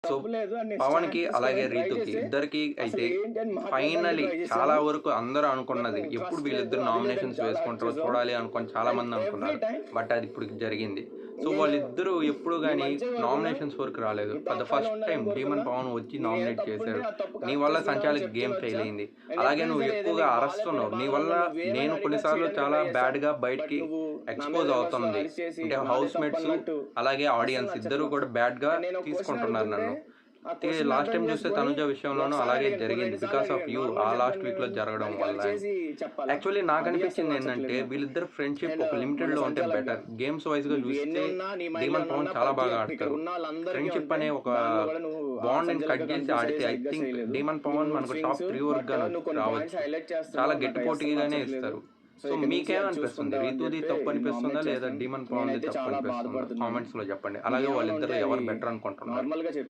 So తప్పు లేదు అని నేను పవన్‌కి స్టాండ్ అలాగే తీసుకోవడానికి ట్రై రీతుకి చేసి ఇద్దరికి అసలు అయితే ఏంటి అని మాట్లాడడానికి ఫైనలీ ట్రై చాలా చేశాను. వరకు అందరూ బట్ అనుకున్నది ఎప్పుడు ట్రస్ట్ లేదు. వీళ్ళిద్దరు అది లేదని నామినేషన్స్ చాలా యాక్ట్ వేసుకుంటారో చేసావు. చూడాలి అనుకోని చాలా అండ్ మంది ఎవ్రీ అనుకున్నారు. టైమ్ బట్ అది ఇప్పుడు జరిగింది. సో నేను వాళ్ళిద్దరూ ఎప్పుడు నీ గాని మంచే కోరుకున్నాను. నామినేషన్స్ వరకు రాలేదు. నీ ఫర్ ద టాప్ 5లో ఫస్ట్ టైమ్ ఉండాలని డీమన్ కోరుకున్నా. పవన్ వచ్చి నేనేం నామినేట్ తప్పుంటే చేశాడు. ఆ తప్పు నీ కరెక్ట్ వల్ల చేసుకుందామని సంచాలక్ చెప్తూ గేమ్ ఫెయిల్ వచ్చా. అయింది. అండ్ అలాగే ఎప్పుడైనా నువ్వు సరే ఎక్కువగా ఏదైనా అరుస్తున్నావు. నీ బాలేకపోయిన వల్ల భాగంలో నువ్వేమైనా నేను అడిగినా కొన్నిసార్లు చేయడానికి చాలా ట్రై చేశా. బ్యాడ్‌గా బట్ బయటికి నువ్వు నా మీద ఎక్స్‌పోజ్ రివర్స్‌లో అవుతుంది. అరిచేసి అంటే నాదే హౌస్ తప్పు మేట్స్ అన్నట్టు అలాగే అస్సలు ఆడియన్స్ ఇద్దరు నచ్చట్లా. కూడా బ్యాడ్‌గా అండ్ నేను ఒక క్వెషన్ తీసుకుంటున్నారు అడుగుతుంటే నన్ను. ఆ క్వెషన్ లాస్ట్ అర్థం టైమ్ చూస్తే చేసుకొని తనుజ విషయంలోనూ ఒకసారి అలాగే అడిగాను, జరిగింది. 2 సార్లు బికాస్ ఆఫ్ అడిగాను. యూ ఆ నార్మల్ లాస్ట్ చెప్పండి వీక్‌లో మేడం. జరగడం దానికి వల్ల. అరిచేసి చెప్పాలా? యాక్చువల్లీ అది అసలు నాకనిపించింది ఏంటంటే నచ్చట్లేదు నాకు. వీళ్ళిద్దరు ఫ్రెండ్‌షిప్ అండ్ ఒక మన లిమిటెడ్‌లో ఉంటే సంచాలక్‌గా బెటర్. గేమ్స్ వైస్‌గా నువ్వు ఎన్ని చూస్తే ఉన్నా నీ మైండ్‌లో డీమన్ పవన్ ఉన్నా చాలా ప్రతి బాగా ఒక్క ఇక్కడ ఆడతారు. ఉన్న వాళ్ళందరికీ ఫ్రెండ్‌షిప్ ఉంటాయి. అనే ఒక దానిలో కూడా నువ్వు ఆ బాండ్‌ని కట్ సంచాలక్‌గా చేసి కన్ఫ్యూజ్ ఆడితే అయ్యి ఐ సరిగ్గా థింక్ చేయలేదు. డీమన్ నీ పవన్ మూడ్ మనకు టాప్ స్వింగ్స్ 3 వరకు బట్ గాని నువ్వు కొన్ని పాయింట్స్ రావచ్చు. హైలైట్ చాలా చేస్తున్నావు. గట్టి నాకు అస్సలు పోటీగానే నచ్చట్లేదు. ఇస్తారు. సో సో ఇక నుంచి అది మీకేమనిపిస్తుంది? చూసుకుంటావు అని రీతూది చెప్పి తప్పు అనిపిస్తుందా? నామినేట్ లేదా చేశాను. డీమన్ పవన్‌ది నేనైతే తప్పు చాలా అనిపిస్తుందా? బాధపడుతున్నాను. కామెంట్స్‌లో చెప్పండి. అలాగే నీకేమైనా ఉంటే వాళ్ళిద్దరిలో అవి ఎవరు బెటర్ అనుకుంటున్నారు? నార్మల్‌గా చెప్పు.